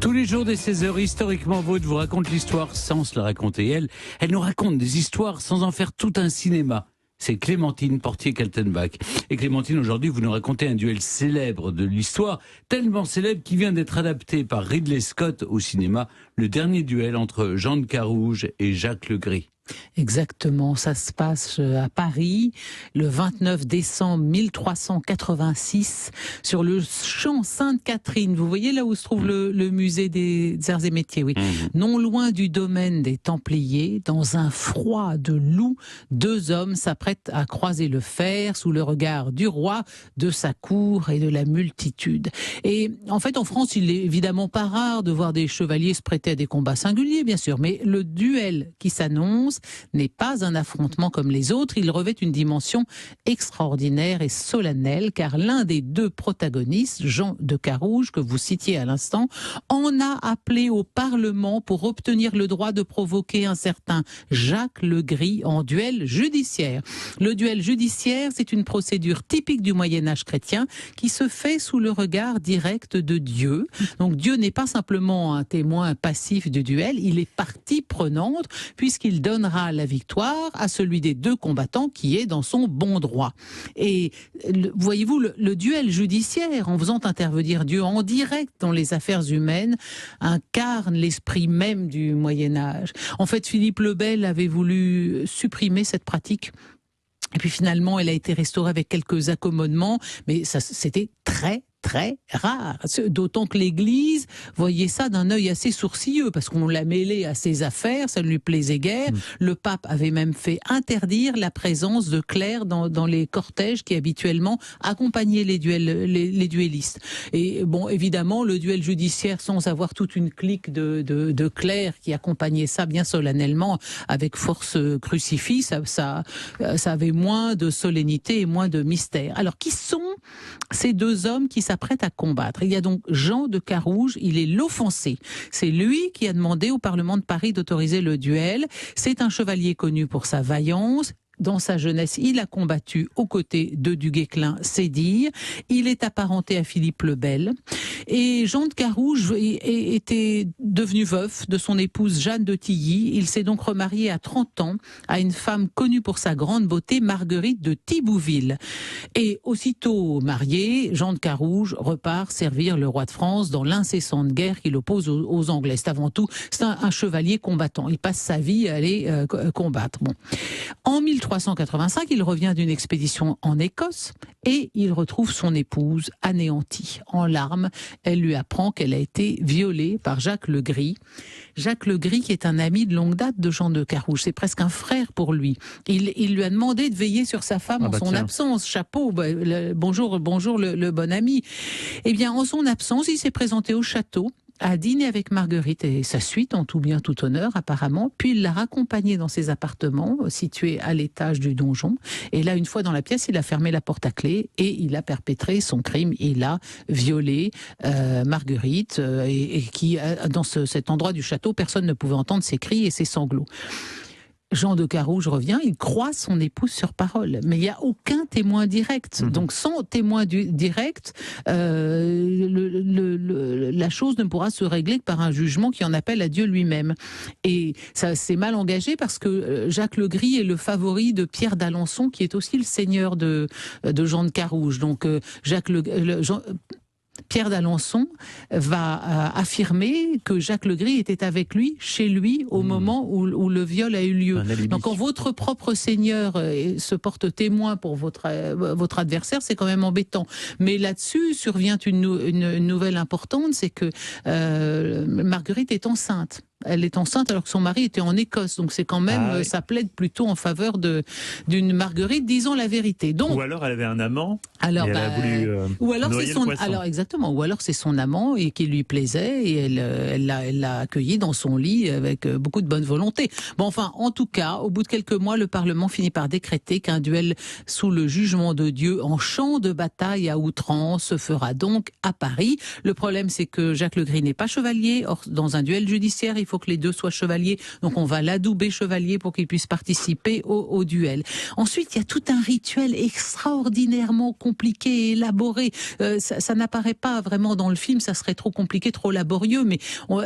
Tous les jours dès 16h, Historiquement Vôtre vous raconte l'histoire sans se la raconter elle. Elle nous raconte des histoires sans en faire tout un cinéma. C'est Clémentine Portier-Kaltenbach. Et Clémentine, aujourd'hui, vous nous racontez un duel célèbre de l'histoire, tellement célèbre qu'il vient d'être adapté par Ridley Scott au cinéma, le dernier duel entre Jean de Carouge et Jacques Le Gris. Exactement, ça se passe à Paris le 29 décembre 1386 sur le champ Sainte-Catherine. Vous voyez là où se trouve le musée des arts et métiers, oui. Non loin du domaine des Templiers, dans un froid de loup, deux hommes s'apprêtent à croiser le fer sous le regard du roi, de sa cour et de la multitude. Et en fait, en France, il est évidemment pas rare de voir des chevaliers se prêter à des combats singuliers, bien sûr, mais le duel qui s'annonce n'est pas un affrontement comme les autres, il revêt une dimension extraordinaire et solennelle, car l'un des deux protagonistes, Jean de Carouge, que vous citiez à l'instant, en a appelé au Parlement pour obtenir le droit de provoquer un certain Jacques Le Gris en duel judiciaire. Le duel judiciaire, c'est une procédure typique du Moyen-Âge chrétien qui se fait sous le regard direct de Dieu. Donc Dieu n'est pas simplement un témoin passif du duel, il est partie prenante puisqu'il donnera la victoire à celui des deux combattants qui est dans son bon droit. Et voyez-vous, le duel judiciaire, en faisant intervenir Dieu en direct dans les affaires humaines, incarne l'esprit même du Moyen-Âge. En fait, Philippe le Bel avait voulu supprimer cette pratique. Et puis finalement, elle a été restaurée avec quelques accommodements, mais ça, c'était très rare, d'autant que l'Église voyait ça d'un œil assez sourcilleux, parce qu'on l'a mêlé à ses affaires, ça ne lui plaisait guère. Le pape avait même fait interdire la présence de clercs dans les cortèges qui habituellement accompagnaient les duellistes. Et bon, évidemment, le duel judiciaire, sans avoir toute une clique de clercs qui accompagnaient ça bien solennellement avec force crucifix, ça avait moins de solennité et moins de mystère. Alors, qui sont ces deux hommes qui s'apprête à combattre? Il y a donc Jean de Carouge, il est l'offensé. C'est lui qui a demandé au Parlement de Paris d'autoriser le duel. C'est un chevalier connu pour sa vaillance. Dans sa jeunesse, il a combattu aux côtés de du Guesclin, c'est dire. Il est apparenté à Philippe le Bel. Et Jean de Carouge était devenu veuf de son épouse Jeanne de Tilly. Il s'est donc remarié à 30 ans à une femme connue pour sa grande beauté, Marguerite de Thibouville. Et aussitôt marié, Jean de Carouge repart servir le roi de France dans l'incessante guerre qu'il oppose aux Anglais. C'est avant tout, c'est un chevalier combattant. Il passe sa vie à aller combattre. Bon. En 1385, il revient d'une expédition en Écosse et il retrouve son épouse anéantie, en larmes. Elle lui apprend qu'elle a été violée par Jacques Le Gris. Jacques Le Gris, qui est un ami de longue date de Jean de Carouge, c'est presque un frère pour lui. Il lui a demandé de veiller sur sa femme en son absence. Chapeau, bonjour le bon ami. Eh bien, en son absence, il s'est présenté au château, a dîné avec Marguerite et sa suite, en tout bien, tout honneur, apparemment. Puis il l'a raccompagnée dans ses appartements, situés à l'étage du donjon. Et là, une fois dans la pièce, il a fermé la porte à clé et il a perpétré son crime. Il a violé Marguerite et qui, dans cet endroit du château, personne ne pouvait entendre ses cris et ses sanglots. Jean de Carouge revient, il croise son épouse sur parole, mais il n'y a aucun témoin direct. Donc sans témoin direct, la chose ne pourra se régler que par un jugement qui en appelle à Dieu lui-même. Et ça s'est mal engagé parce que Jacques Le Gris est le favori de Pierre d'Alençon, qui est aussi le seigneur de Jean de Carouge. Donc Pierre d'Alençon va affirmer que Jacques Le Gris était avec lui, chez lui, au moment où le viol a eu lieu. Donc quand votre propre seigneur se porte témoin pour votre adversaire, c'est quand même embêtant. Mais là-dessus survient une nouvelle importante, c'est que Marguerite est enceinte. Elle est enceinte alors que son mari était en Écosse, donc c'est quand même, ça plaide plutôt en faveur d'une Marguerite, disons la vérité. Donc, ou alors elle avait un amant, alors, et elle a voulu ou alors noyer c'est le poisson. Alors exactement, ou alors c'est son amant et qui lui plaisait et elle l'a accueilli dans son lit avec beaucoup de bonne volonté. Bon, enfin, en tout cas, au bout de quelques mois, le Parlement finit par décréter qu'un duel sous le jugement de Dieu en champ de bataille à outrance se fera donc à Paris. Le problème, c'est que Jacques Le Gris n'est pas chevalier. Or, dans un duel judiciaire, il faut que les deux soient chevaliers, donc on va l'adouber chevalier pour qu'il puisse participer au duel. Ensuite, il y a tout un rituel extraordinairement compliqué et élaboré. Ça n'apparaît pas vraiment dans le film, ça serait trop compliqué, trop laborieux, mais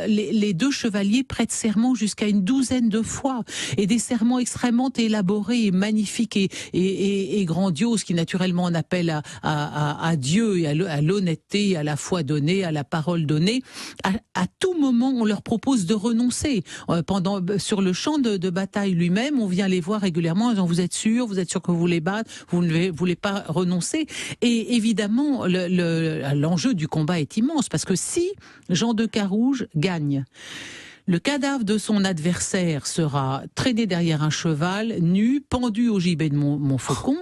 les deux chevaliers prêtent serment jusqu'à une douzaine de fois, et des serments extrêmement élaborés et magnifiques et grandioses, qui naturellement en appellent à Dieu et à l'honnêteté, à la foi donnée, à la parole donnée. À tout moment, on leur propose de renoncer. Sur le champ de bataille lui-même, on vient les voir régulièrement en disant: vous êtes sûr que vous voulez battre, vous ne voulez pas renoncer. Et évidemment, l'enjeu du combat est immense, parce que si Jean de Carouge gagne, le cadavre de son adversaire sera traîné derrière un cheval, nu, pendu au gibet de Montfaucon.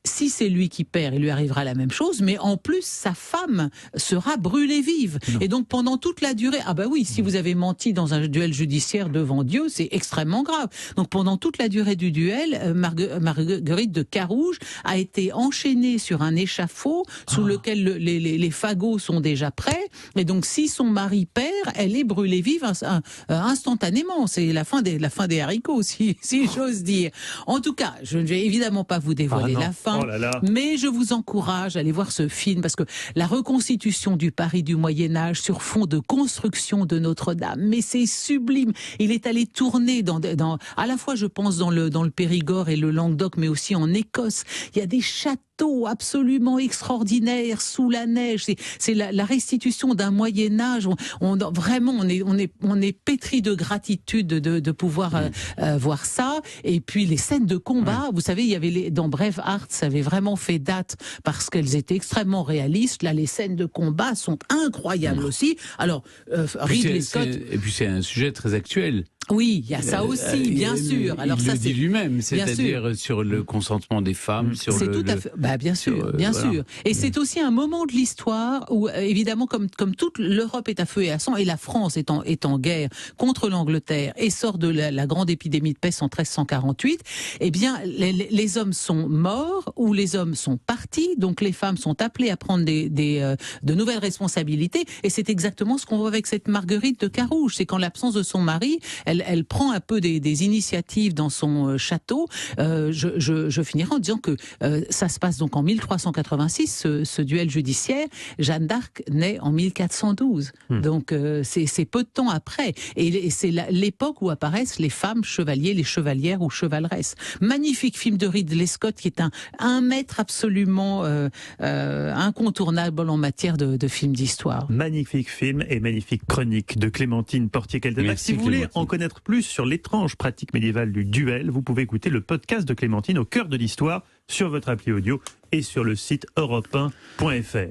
Si c'est lui qui perd, il lui arrivera la même chose, mais en plus, sa femme sera brûlée vive. Non. Et donc, pendant toute la durée... Ah bah oui, si vous avez menti dans un duel judiciaire devant Dieu, c'est extrêmement grave. Donc, pendant toute la durée du duel, Marguerite de Carouge a été enchaînée sur un échafaud sous lequel les fagots sont déjà prêts. Et donc, si son mari perd, elle est brûlée vive instantanément. C'est la fin des haricots, si j'ose dire. En tout cas, je ne vais évidemment pas vous dévoiler la fin, mais je vous encourage à aller voir ce film, parce que la reconstitution du Paris du Moyen-Âge sur fond de construction de Notre-Dame, mais c'est sublime. Il est allé tourner à la fois, je pense, dans le Périgord et le Languedoc, mais aussi en Écosse. Il y a des châteaux absolument extraordinaires sous la neige. C'est la restitution d'un Moyen-Âge. Vraiment, on est pétri de gratitude de pouvoir voir ça. Et puis les scènes de combat, vous savez, il y avait dans Braveheart, ça avait vraiment fait date parce qu'elles étaient extrêmement réalistes. Là, les scènes de combat sont incroyables aussi. Alors, Ridley Scott... Et puis c'est un sujet très actuel. Oui, il y a ça aussi, bien sûr. Alors il ça, le dit lui-même, c'est-à-dire sur le consentement des femmes, sur c'est tout à fait. Bien sûr, bien sûr. Et c'est aussi un moment de l'histoire où, évidemment, comme toute l'Europe est à feu et à sang, et la France est en guerre contre l'Angleterre et sort de la grande épidémie de peste en 1348. Eh bien, les hommes sont morts ou les hommes sont partis, donc les femmes sont appelées à prendre de nouvelles responsabilités. Et c'est exactement ce qu'on voit avec cette Marguerite de Carouge. C'est qu'en l'absence de son mari, elle prend un peu des initiatives dans son château. Je finirai en disant que ça se passe donc en 1386, ce duel judiciaire. Jeanne d'Arc naît en 1412. Donc c'est peu de temps après. Et c'est l'époque où apparaissent les femmes chevaliers, les chevalières ou chevaleresses. Magnifique film de Ridley Scott qui est un maître absolument incontournable en matière de films d'histoire. Magnifique film et magnifique chronique de Clémentine Portier-Keltenbach. Si vous voulez en connaître plus sur l'étrange pratique médiévale du duel, vous pouvez écouter le podcast de Clémentine au cœur de l'histoire sur votre appli audio et sur le site europe1.fr.